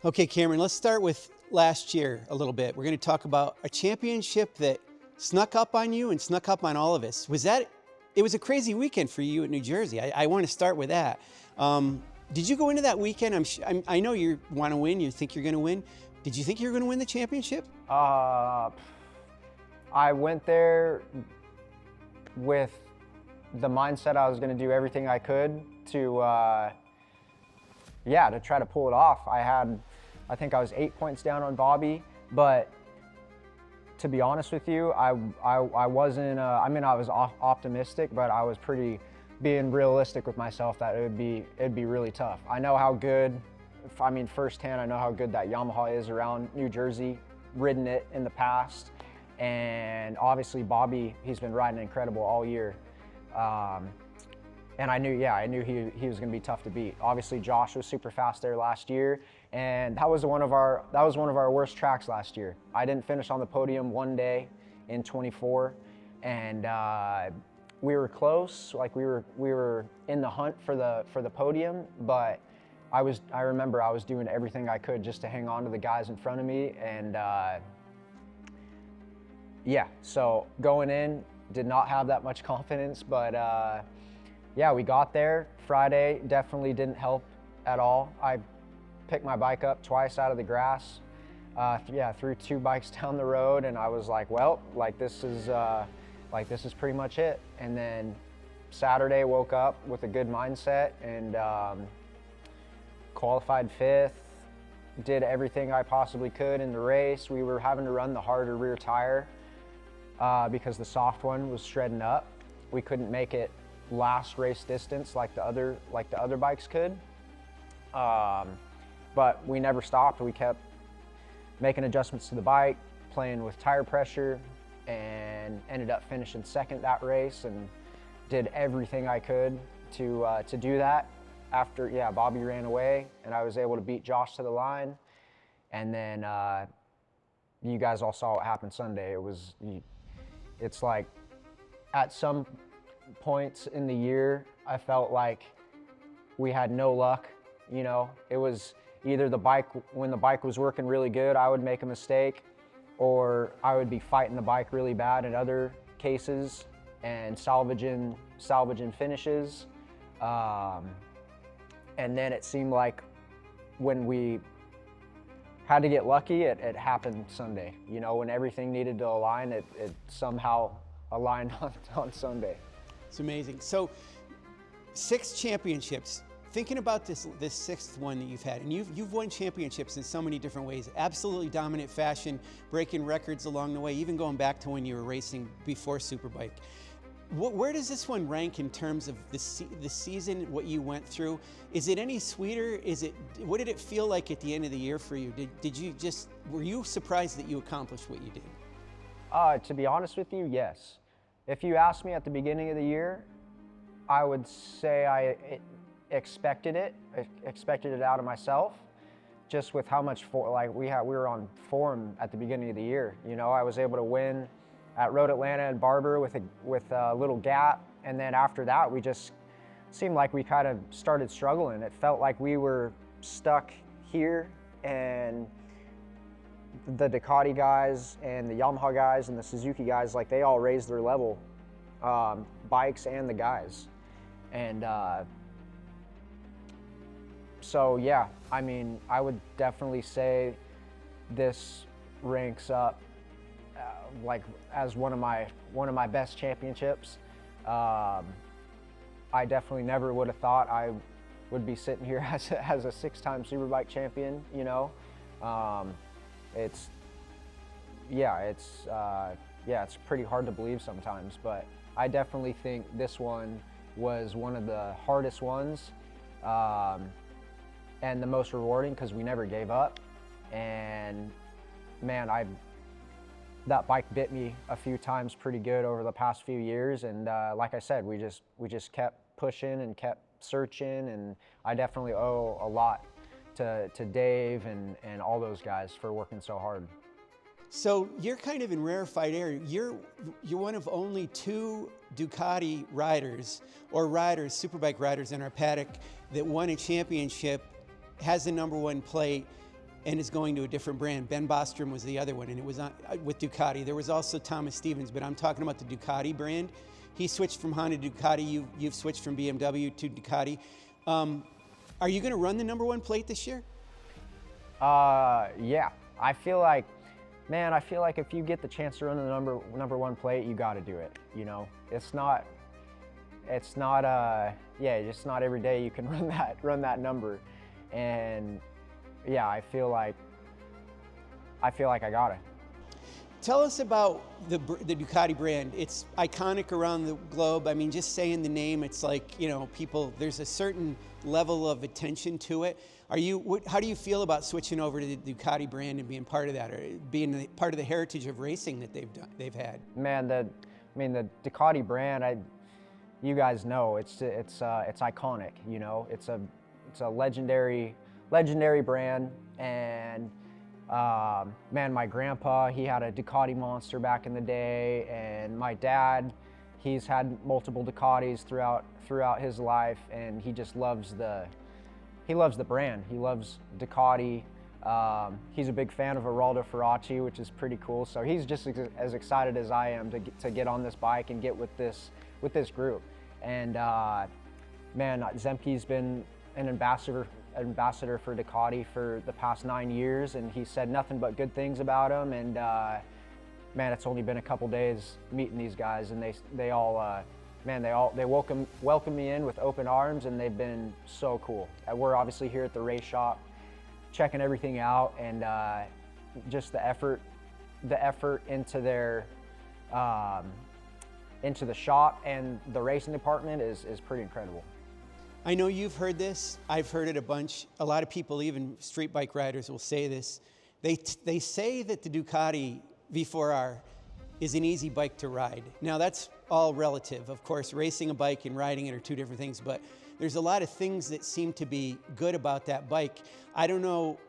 Okay, Cameron, let's start with last year a little bit. We're going to talk about a championship that snuck up on you and snuck up on all of us. It was a crazy weekend for you at New Jersey. I want to start with that. Did you go into that weekend? I know you want to win, you think you're going to win. Did you think you were going to win the championship? I went there with the mindset I was going to do everything I could to try to pull it off. I think I was 8 points down on Bobby, but to be honest with you, I wasn't, I was optimistic, but I was being realistic with myself that it'd be really tough. I know how good, firsthand, I know how good that Yamaha is around New Jersey, ridden it in the past. And obviously Bobby, he's been riding incredible all year. And I knew he was gonna be tough to beat. Obviously Josh was super fast there last year, and that was one of our worst tracks last year. I didn't finish on the podium one day in 24, and we were close, like we were in the hunt for the podium, but I remember I was doing everything I could just to hang on to the guys in front of me, and so going in, did not have that much confidence, but we got there. Friday definitely didn't help at all. I picked my bike up twice out of the grass, threw 2 bikes down the road, and I was like, well, this is pretty much it. And then Saturday woke up with a good mindset and qualified 5th, did everything I possibly could in the race. We were having to run the harder rear tire because the soft one was shredding up. We couldn't make it last race distance like the other bikes could. But we never stopped. We kept making adjustments to the bike, playing with tire pressure, and ended up finishing 2nd that race, and did everything I could to do that. After Bobby ran away, and I was able to beat Josh to the line, and then you guys all saw what happened Sunday. It's like at some points in the year, I felt like we had no luck. You know, it was either when the bike was working really good, I would make a mistake, or I would be fighting the bike really bad in other cases and salvaging finishes. And then it seemed like when we had to get lucky, it happened Sunday. You know, when everything needed to align, it somehow aligned on Sunday. It's amazing. So 6 championships. Thinking about this 6th one that you've had, and you've won championships in so many different ways, absolutely dominant fashion, breaking records along the way, even going back to when you were racing before Superbike. Where does this one rank in terms of the season, what you went through? Is it any sweeter? What did it feel like at the end of the year for you? Were you surprised that you accomplished what you did? To be honest with you, yes. If you asked me at the beginning of the year, I would say I expected it out of myself, just with how much we were on form at the beginning of the year. You know, I was able to win at Road Atlanta and Barber with a little gap, and then after that we just seemed like we kind of started struggling. It felt like we were stuck here, and the Ducati guys and the Yamaha guys and the Suzuki guys, like, they all raised their level, bikes and the guys. And so yeah, I mean, I would definitely say this ranks up like as one of my best championships. I definitely never would have thought I would be sitting here as a 6-time Superbike champion. You know, it's pretty hard to believe sometimes, but I definitely think this one was one of the hardest ones, and the most rewarding because we never gave up. And man, that bike bit me a few times pretty good over the past few years, and like I said, we just kept pushing and kept searching, and I definitely owe a lot to Dave and all those guys for working so hard. So you're kind of in rarefied air. You're one of only 2 Ducati riders, Superbike riders in our paddock that won a championship, has the #1 plate, and is going to a different brand. Ben Bostrom was the other one, and it was on, with Ducati. There was also Thomas Stevens, but I'm talking about the Ducati brand. He switched from Honda to Ducati. You've switched from BMW to Ducati. Are you going to run the #1 plate this year? Yeah. I feel like, man, if you get the chance to run the number one plate, you got to do it. You know, it's not just not every day you can run that number. And yeah, I feel like I got it. Tell us about the Ducati brand. It's iconic around the globe. I mean, just saying the name, it's like, you know, people, there's a certain level of attention to it. How do you feel about switching over to the Ducati brand and being part of that, or being part of the heritage of racing that they've had? Man, the Ducati brand, you guys know, it's iconic. You know, it's a legendary brand. And man, my grandpa, he had a Ducati Monster back in the day, and my dad, he's had multiple Ducatis throughout his life, and he just loves the brand. He loves Ducati. He's a big fan of Geraldo Ferracci, which is pretty cool. So he's just as excited as I am to get on this bike and get with this group. And man, Zemke's been an ambassador for Ducati for the past 9 years, and he said nothing but good things about him. And man, it's only been a couple days meeting these guys, and they welcome me in with open arms, and they've been so cool. We're obviously here at the race shop, checking everything out, and just the effort into the shop and the racing department is pretty incredible. I know you've heard this. I've heard it a bunch. A lot of people, even street bike riders, will say this. They say that the Ducati V4 R is an easy bike to ride. Now, that's all relative. Of course, racing a bike and riding it are two different things, but there's a lot of things that seem to be good about that bike. I don't know,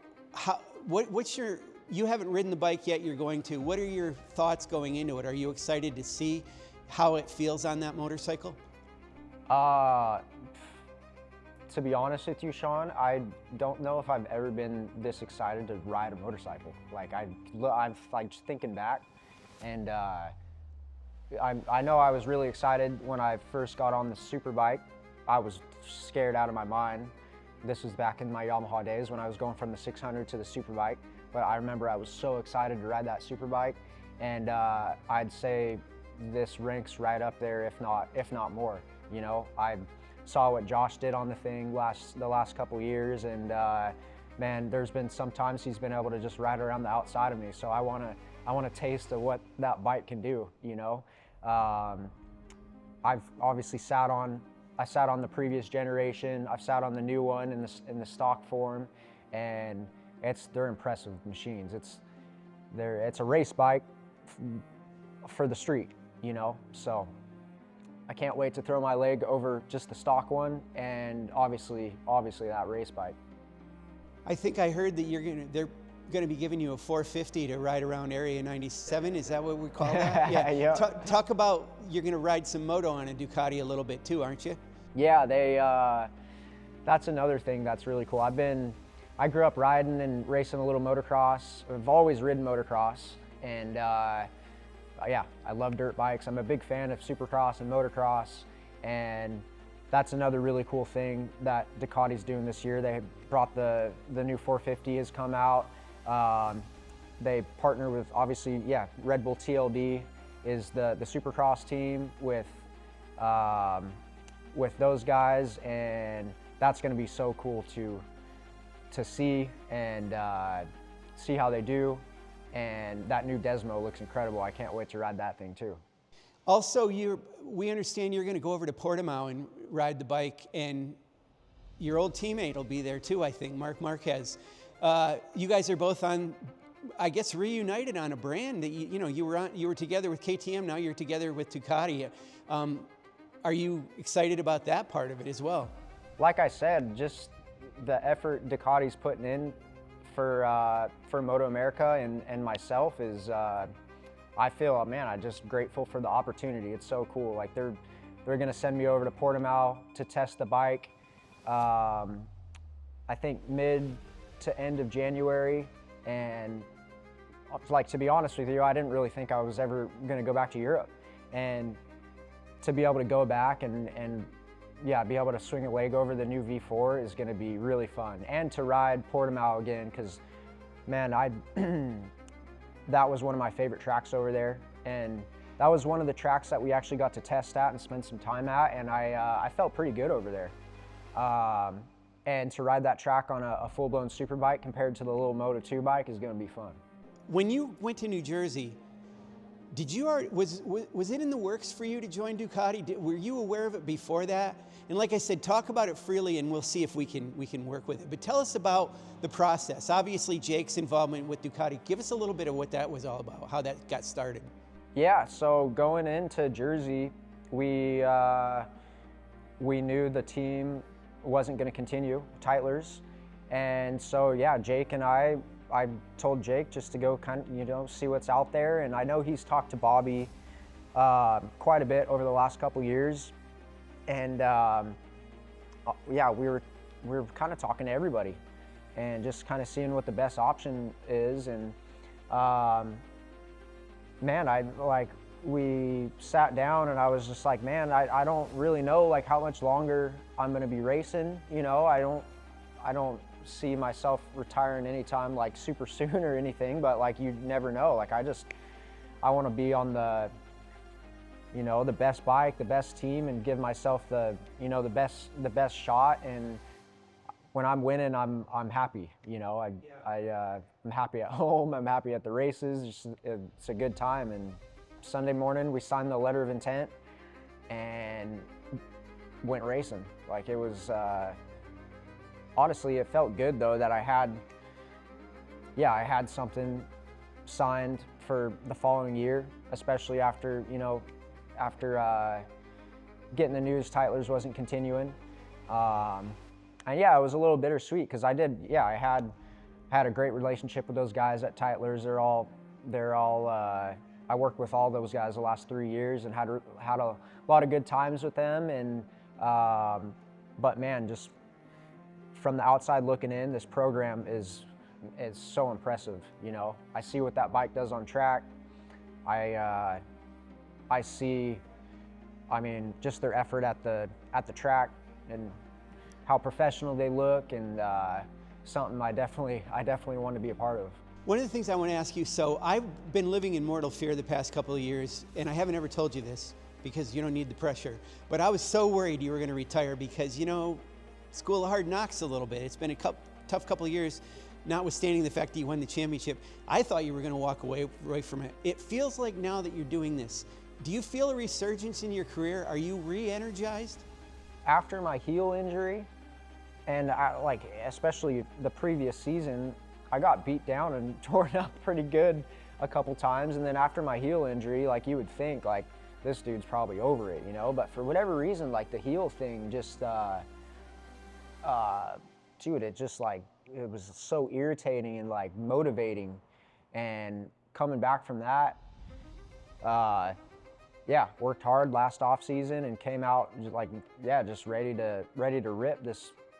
you haven't ridden the bike yet, you're going to. What are your thoughts going into it? Are you excited to see how it feels on that motorcycle? To be honest with you, Sean, I don't know if I've ever been this excited to ride a motorcycle. Like, I'm like just thinking back, and I know I was really excited when I first got on the Superbike. I was scared out of my mind. This was back in my Yamaha days when I was going from the 600 to the Superbike. But I remember I was so excited to ride that Superbike, and I'd say this ranks right up there, if not more. You know, I saw what Josh did on the thing the last couple years, and man, there's been some times he's been able to just ride around the outside of me. So I want a taste of what that bike can do. You know, I've obviously sat on the previous generation. I've sat on the new one in the stock form, and they're impressive machines. It's a race bike for the street. You know, so I can't wait to throw my leg over just the stock one, and obviously that race bike. I think I heard that they're going to be giving you a 450 to ride around Area 97. Is that what we call that? Yeah. Yeah. Talk about, you're going to ride some moto on a Ducati a little bit too, aren't you? Yeah, that's another thing that's really cool. I grew up riding and racing a little motocross. I've always ridden motocross, and yeah, I love dirt bikes. I'm a big fan of supercross and motocross, and that's another really cool thing that Ducati's doing this year. They brought the new 450 has come out. They partner with, obviously, Red Bull TLD is the supercross team with those guys, and that's going to be so cool to see and see how they do. And that new Desmo looks incredible. I can't wait to ride that thing too. Also, we understand you're going to go over to Portimao and ride the bike, and your old teammate will be there too, I think, Marc Marquez. You guys are both on, I guess, reunited on a brand that you were together with KTM. Now you're together with Ducati. Are you excited about that part of it as well? Like I said, just the effort Ducati's putting in for MotoAmerica and myself is, I feel, man, I'm just grateful for the opportunity. It's so cool. Like they're gonna send me over to Portimao to test the bike. I think mid to end of January, and like, to be honest with you, I didn't really think I was ever going to go back to Europe. And to be able to go back and yeah, be able to swing a leg over the new V4 is going to be really fun. And to ride Portimao again, because, man, that was one of my favorite tracks over there. And that was one of the tracks that we actually got to test at and spend some time at, and I felt pretty good over there. And to ride that track on a full-blown superbike compared to the little Moto2 bike is going to be fun. When you went to New Jersey, did you was it in the works for you to join Ducati? Were you aware of it before that? And like I said, talk about it freely, and we'll see if we can work with it. But tell us about the process. Obviously, Jake's involvement with Ducati. Give us a little bit of what that was all about, how that got started. Yeah, so going into Jersey, we knew the team wasn't going to continue, Tytler's, and so yeah, Jake and I told Jake just to go kind of, see what's out there, and I know he's talked to Bobby quite a bit over the last couple years, and yeah, we were kind of talking to everybody and just kind of seeing what the best option is, and man, we sat down and I was just like, man, I don't really know like how much longer I'm going to be racing, I don't see myself retiring anytime like super soon or anything, but like you never know. Like I want to be on the the best bike, the best team, and give myself the the best shot. And when I'm winning, I'm happy. I'm happy at home. I'm happy at the races. It's a good time. And Sunday morning we signed the letter of intent and went racing. Like it was. Honestly, it felt good though that I had something signed for the following year, especially after getting the news Tytler's wasn't continuing. And yeah, it was a little bittersweet because I had a great relationship with those guys at Tytler's. I worked with all those guys the last 3 years and had a lot of good times with them. And but man, just from the outside looking in, this program is so impressive. I see what that bike does on track. I see, just their effort at the track and how professional they look, and something I definitely want to be a part of. One of the things I want to ask you, so I've been living in mortal fear the past couple of years, and I haven't ever told you this because you don't need the pressure, but I was so worried you were going to retire because, school of hard knocks a little bit. It's been a tough couple of years, notwithstanding the fact that you won the championship. I thought you were going to walk away from it. It feels like now that you're doing this, do you feel a resurgence in your career? Are you re-energized? After my heel injury, and especially the previous season, I got beat down and torn up pretty good a couple times. And then after my heel injury, like you would think like this dude's probably over it, but for whatever reason, like the heel thing just, dude, it was so irritating and like motivating. And coming back from that, yeah, worked hard last off season and came out just ready to rip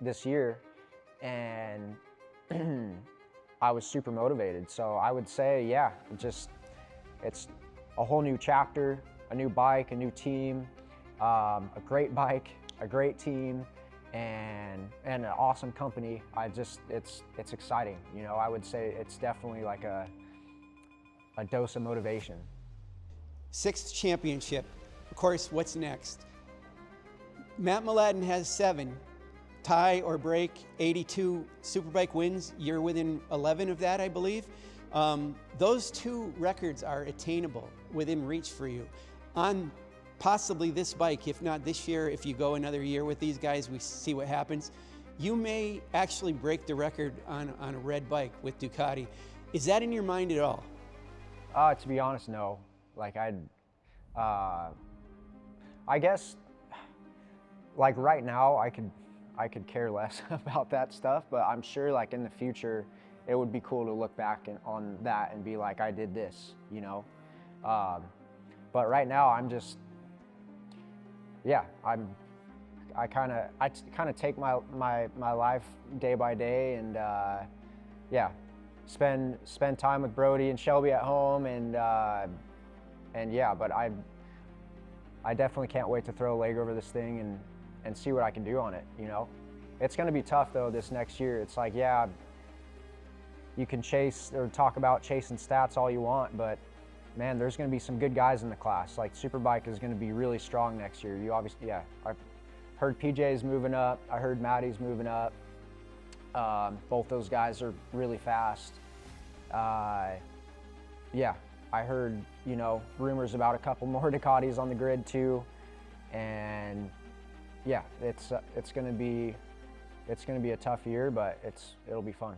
this year. And I was super motivated. So I would say, yeah, it's a whole new chapter, a new bike, a new team, a great bike, a great team, and an awesome company. It's exciting. I would say it's definitely like a dose of motivation. 6th championship. Of course, what's next? Matt Mladen has 7. Tie or break 82 Superbike wins. You're within 11 of that, I believe. Those 2 records are attainable, within reach for you. On possibly this bike, if not this year, if you go another year with these guys, we see what happens. You may actually break the record on a red bike with Ducati. Is that in your mind at all? To be honest, no. Like I guess, like right now, I could care less about that stuff, but I'm sure like in the future, it would be cool to look back on that and be like, I did this, but right now I'm just, yeah, I kind of take my life day by day, and yeah, spend time with Brody and Shelby at home, and yeah, but I definitely can't wait to throw a leg over this thing and see what I can do on it, you know. It's going to be tough though this next year. It's like, yeah, you can chase or talk about chasing stats all you want, but man, there's going to be some good guys in the class. Like Superbike is going to be really strong next year. You obviously, yeah, I've heard PJ's moving up. I heard Matty's moving up. Both those guys are really fast. Yeah, I heard, you know, rumors about a couple more Ducatis on the grid too, and yeah, it's going to be a tough year, but it'll be fun.